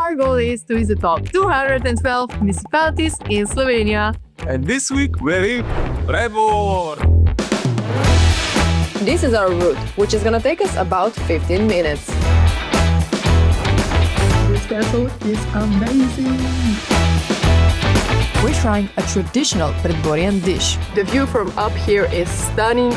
our goal is to visit all 212 municipalities in Slovenia. And this week we're in Preddvor. This is our route, which is gonna take us about 15 minutes. This castle is amazing. We're trying a traditional Preddvorian dish. The view from up here is stunning.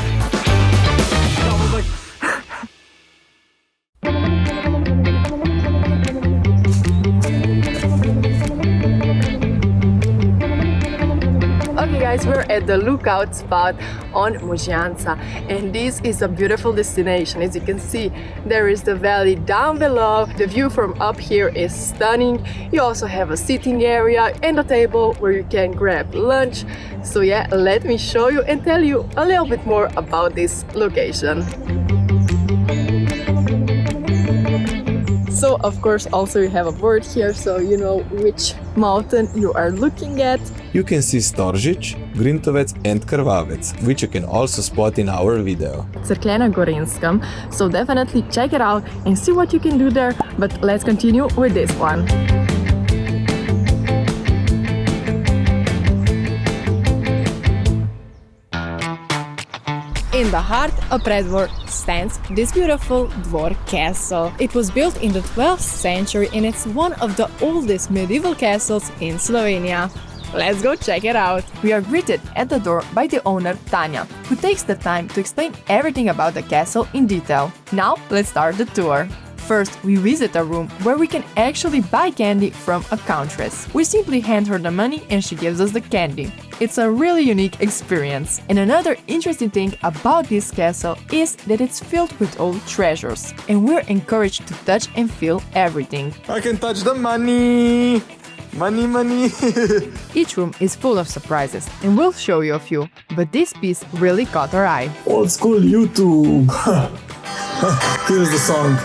Okay guys, we're at the lookout spot on Možjanca, and this is a beautiful destination. As you can see, there is the valley down below. The view from up here is stunning. You also have a sitting area and a table where you can grab lunch. So yeah, let me show you and tell you a little bit more about this location. So of course also you have a board here, so you know which mountain you are looking at. You can see Storžič, Grintovec and Krvavec, which you can also spot in our video. Cerklena Gorenska, so definitely check it out and see what you can do there, but let's continue with this one. In the heart of Preddvor stands this beautiful Dvor castle. It was built in the 12th century and it's one of the oldest medieval castles in Slovenia. Let's go check it out. We are greeted at the door by the owner Tanja, who takes the time to explain everything about the castle in detail. Now let's start the tour. First, we visit a room where we can actually buy candy from a countess. We simply hand her the money and she gives us the candy. It's a really unique experience. And another interesting thing about this castle is that it's filled with old treasures, and we're encouraged to touch and feel everything. I can touch the money! Money! Each room is full of surprises, and we'll show you a few, but this piece really caught our eye. Old school YouTube. Here's the song.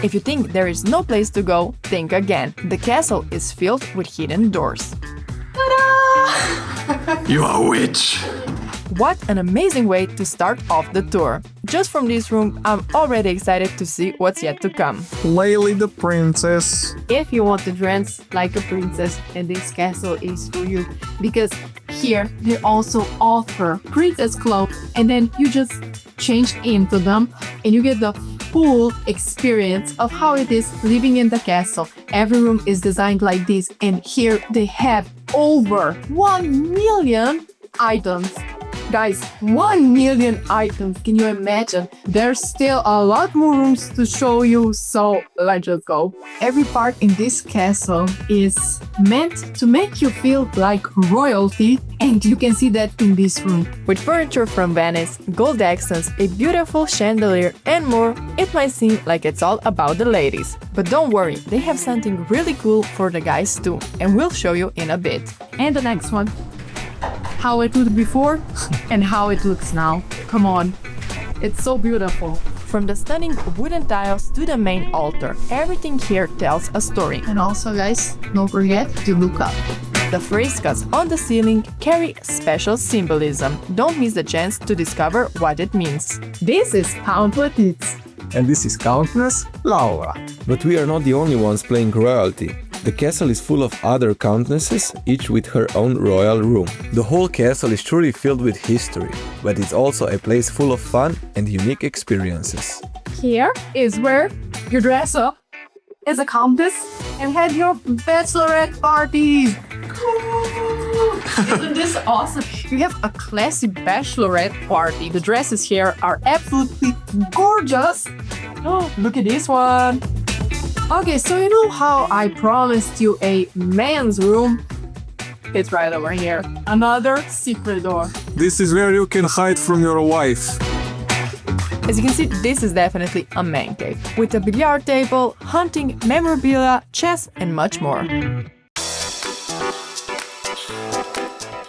If you think there is no place to go, think again. The castle is filled with hidden doors. Ta-da! You are a witch! What an amazing way to start off the tour. Just from this room, I'm already excited to see what's yet to come. Layli the princess. If you want to dress like a princess, then this castle is for you, because here they also offer princess clothes, and then you just change into them and you get the full experience of how it is living in the castle. Every room is designed like this, and here they have over 1 million items. Guys, 1 million items, can you imagine? There's still a lot more rooms to show you, so let's just go. Every part in this castle is meant to make you feel like royalty, and you can see that in this room. With furniture from Venice, gold accents, a beautiful chandelier and more, it might seem like it's all about the ladies. But don't worry, they have something really cool for the guys too, and we'll show you in a bit. And the next one. How it looked before and how it looks now. Come on, it's so beautiful. From the stunning wooden tiles to the main altar, everything here tells a story. And also guys, don't forget to look up. The frescoes on the ceiling carry special symbolism. Don't miss the chance to discover what it means. This is Countesses. And this is Countess Laura. But we are not the only ones playing royalty. The castle is full of other countesses, each with her own royal room. The whole castle is truly filled with history, but it's also a place full of fun and unique experiences. Here is where you dress up as a countess and have your bachelorette parties. Isn't this awesome? You have a classy bachelorette party. The dresses here are absolutely gorgeous. Oh, look at this one. Okay, so you know how I promised you a man's room? It's right over here. Another secret door. This is where you can hide from your wife. As you can see, this is definitely a man cave, with a billiard table, hunting, memorabilia, chess and much more.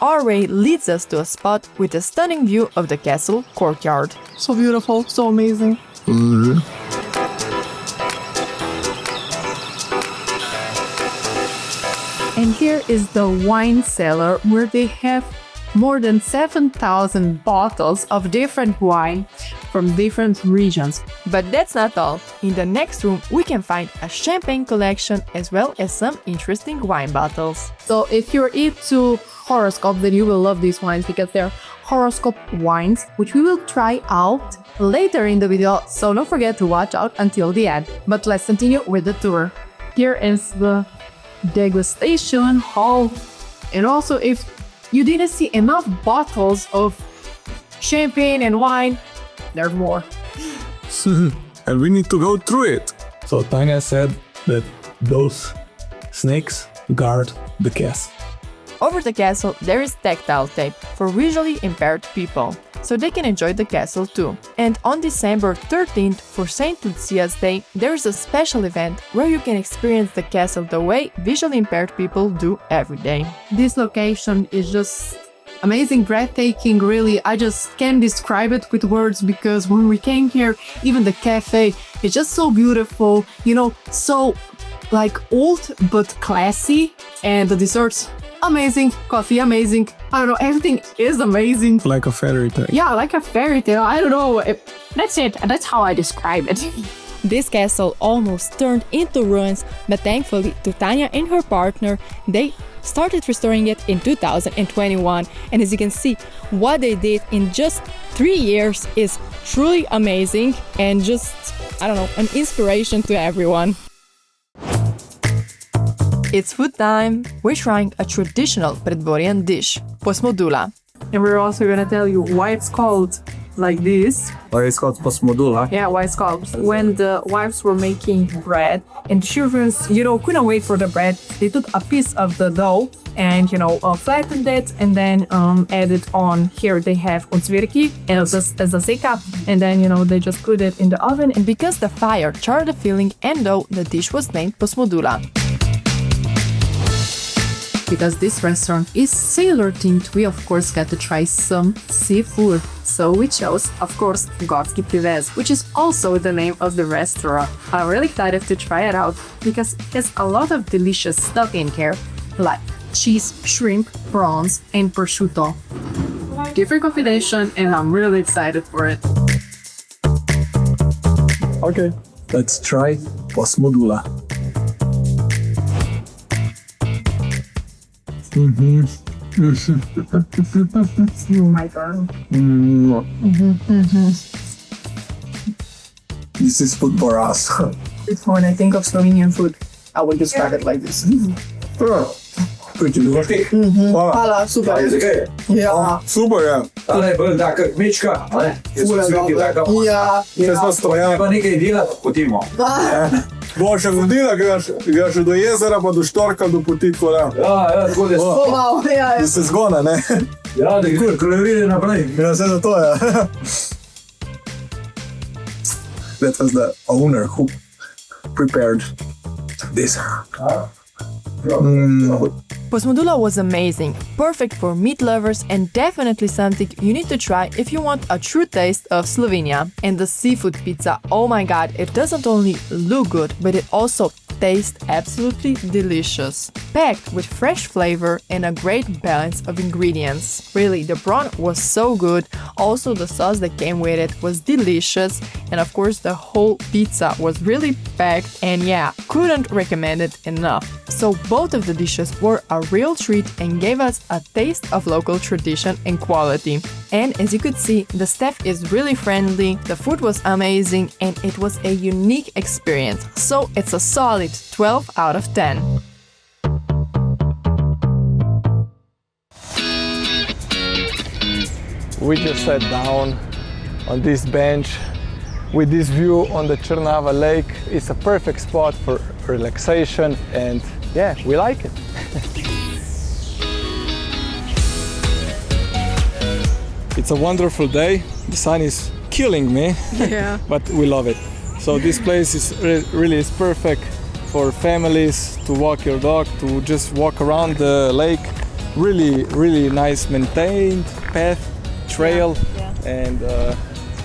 Our way leads us to a spot with a stunning view of the castle courtyard. So beautiful, so amazing. And here is the wine cellar where they have more than 7,000 bottles of different wine from different regions. But that's not all. In the next room, we can find a champagne collection as well as some interesting wine bottles. So if you're into horoscope, then you will love these wines because they're horoscope wines, which we will try out later in the video. So don't forget to watch out until the end. But let's continue with the tour. Here is the degustation hall. And also, if you didn't see enough bottles of champagne and wine, there's more. And we need to go through it. So Tanya said that those snakes guard the castle. Over the castle, there is tactile tape for visually impaired people, so they can enjoy the castle too. And on December 13th, for St. Lucia's Day, there is a special event where you can experience the castle the way visually impaired people do every day. This location is just amazing, breathtaking, really. I just can't describe it with words because when we came here, even the cafe is just so beautiful, you know, so like old but classy, and the desserts amazing, coffee amazing. I don't know, everything is amazing. Like a fairy tale. Yeah, like a fairy tale. I don't know. That's it. That's how I describe it. This castle almost turned into ruins, but thankfully to Tanya and her partner, they started restoring it in 2021. And as you can see, what they did in just 3 years is truly amazing and just, I don't know, an inspiration to everyone. It's food time! We're trying a traditional Preddvorian dish, Posmodula. And we're also gonna tell you why it's called like this. Why it's called Posmodula? Yeah, why it's called. When the wives were making bread and children, couldn't wait for the bread, they took a piece of the dough and, flattened it and then added on. Here they have odzvirki as a seka, and then, they just put it in the oven. And because the fire charred the filling and dough, the dish was named Posmodula. Because this restaurant is sailor themed, we of course got to try some seafood. So we chose, of course, Gorski Privez, which is also the name of the restaurant. I'm really excited to try it out because it has a lot of delicious stuff in here, like cheese, shrimp, prawns, and prosciutto. Different combination, and I'm really excited for it. Okay, let's try Posmodula. My turn. This is food for us. When I think of Slovenian food, I would describe it like this. Pretty good. Hvala, super. Ja. Super, ja. Ale bolj taka kmečka, ne? Fule dobro. Ja. Če smo Strojan. Pa nekaj dela, potimo. Bo še vodila, greš do jezera, pa do Štorka, do poti, tako da. Ja, tako da so. Wow, ja. Da se zgona, ne? Ja, da gre kalorije naprej. Ja, vse za to, ja. That was the owner who prepared this. Posmodula was amazing, perfect for meat lovers and definitely something you need to try if you want a true taste of Slovenia. And the seafood pizza, oh my god, it doesn't only look good, but it also tastes absolutely delicious. Packed with fresh flavor and a great balance of ingredients. Really, the prawn was so good, also the sauce that came with it was delicious, and of course the whole pizza was really packed, and yeah, couldn't recommend it enough. So both of the dishes were a real treat and gave us a taste of local tradition and quality. And as you could see, the staff is really friendly, the food was amazing, and it was a unique experience. So it's a solid 12 out of 10. We just sat down on this bench with this view on the Črnava lake. It's a perfect spot for relaxation, and yeah, we like it. It's a wonderful day. The sun is killing me, Yeah. but we love it. So this place is really is perfect for families to walk your dog, to just walk around the lake. Really nice maintained path, trail, and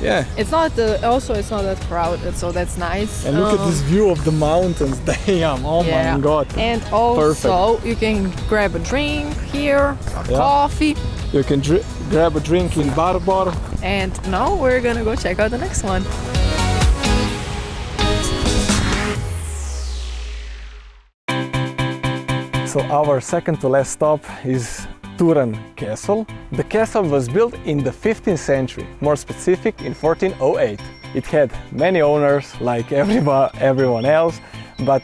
yeah. It's not it's not that crowded, so that's nice. And look at this view of the mountains. Damn, oh Yeah. my god. And also you can grab a drink here, a coffee, You can grab a drink in bar. And now we're gonna go check out the next one. So our second to last stop is Turn Castle. The castle was built in the 15th century, more specific in 1408. It had many owners like everyone else, but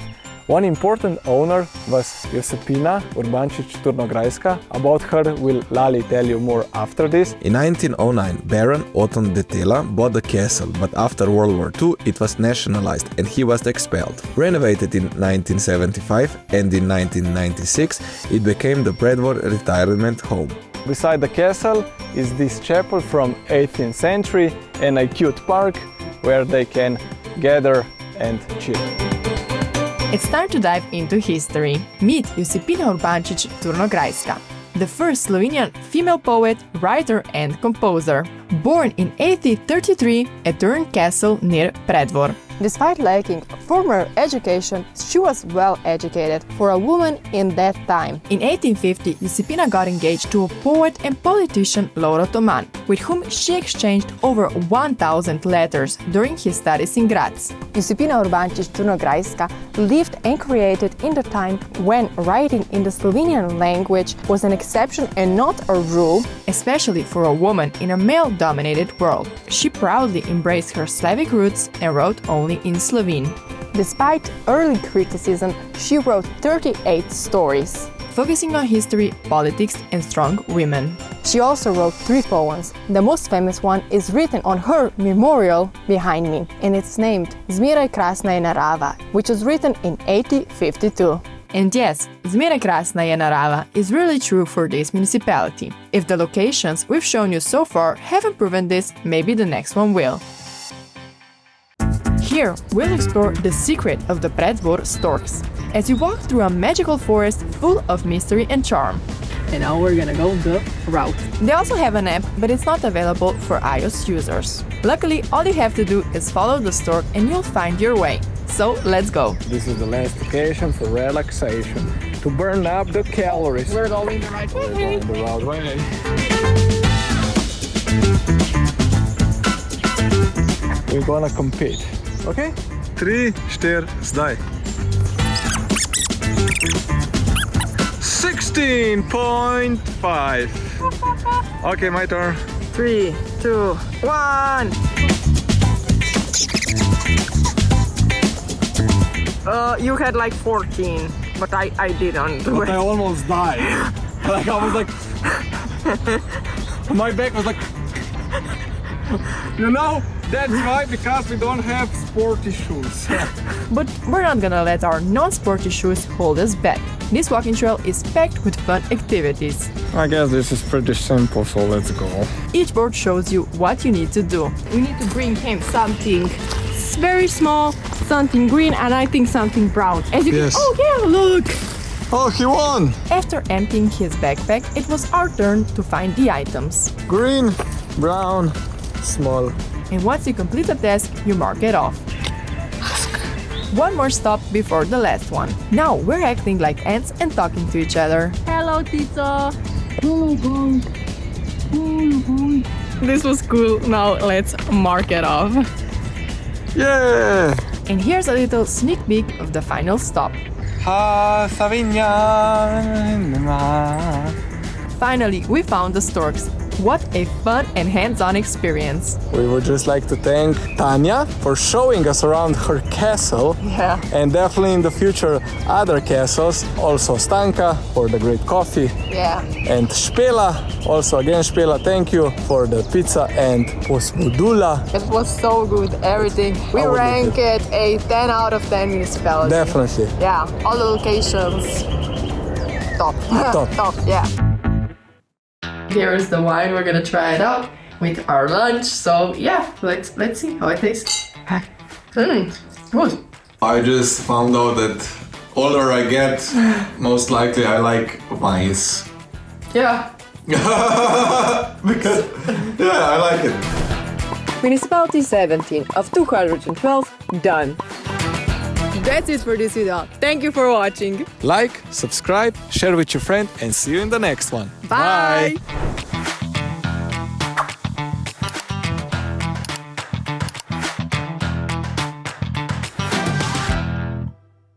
one important owner was Josipina Urbančič Turnograjska. About her will Lali tell you more after this. In 1909, Baron Otto Detela bought the castle, but after World War II it was nationalized and he was expelled. Renovated in 1975 and in 1996 it became the Preddvor retirement home. Beside the castle is this chapel from 18th century and a cute park where they can gather and chill. It's time to dive into history. Meet Josipina Urbančič Turnograjska, the first Slovenian female poet, writer and composer. Born in 1833 at Turn Castle near Preddvor. Despite lacking formal education, she was well educated for a woman in that time. In 1850, Josipina got engaged to a poet and politician Lovro Toman, with whom she exchanged over 1,000 letters during his studies in Graz. Josipina Urbančič Turnograjska lived and created in the time when writing in the Slovenian language was an exception and not a rule, especially for a woman in a male-dominated world. She proudly embraced her Slavic roots and wrote only in Slovene. Despite early criticism, she wrote 38 stories, focusing on history, politics and strong women. She also wrote 3 poems. The most famous one is written on her memorial behind me, and it's named Zmeraj krasna je narava, which was written in 1852. And yes, Zmeraj krasna je narava is really true for this municipality. If the locations we've shown you so far haven't proven this, maybe the next one will. Here, we'll explore the secret of the Preddvorian Storks, as you walk through a magical forest full of mystery and charm. And now we're gonna go the route. They also have an app, but it's not available for iOS users. Luckily, all you have to do is follow the stork and you'll find your way. So, let's go! This is the last occasion for relaxation, to burn up the calories. We're going the right way. The right way. We're gonna compete. Okay? 3, 4, zdaj. 16.5. Okay, my turn. 3, 2, 1. You had like 14, but I didn't do But it. I almost died. Like I was like, my back was like, you know, that's why, because we don't have sporty shoes. But we're not gonna let our non-sporty shoes hold us back. This walking trail is packed with fun activities. I guess this is pretty simple, so let's go. Each board shows you what you need to do. We need to bring him something very small, something green, and I think something brown. As you Yes. can, oh yeah, look! Oh, he won! After emptying his backpack, it was our turn to find the items. Green, brown, small. And once you complete the task, you mark it off. One more stop before the last one. Now we're acting like ants and talking to each other. Hello, Tito! This was cool. Now let's mark it off. Yeah! And here's a little sneak peek of the final stop. Finally, we found the storks. What a fun and hands-on experience. We would just like to thank Tanya for showing us around her castle. Yeah. And definitely in the future other castles. Also Stanka for the great coffee. Yeah. And Špela, also again Špela, thank you for the pizza and Posmodula. It was so good, everything. We would rank it a 10 out of 10 municipality. Definitely. Yeah, all the locations. Top. Top. Top, yeah. Here is the wine. We're gonna try it out with our lunch. So yeah, let's see how it tastes. Good. I just found out that older I get, most likely I like wines. Yeah. Because, yeah, I like it. Municipality 17 of 212 done. That's it for this video. Thank you for watching. Like, subscribe, share with your friend, and see you in the next one. Bye.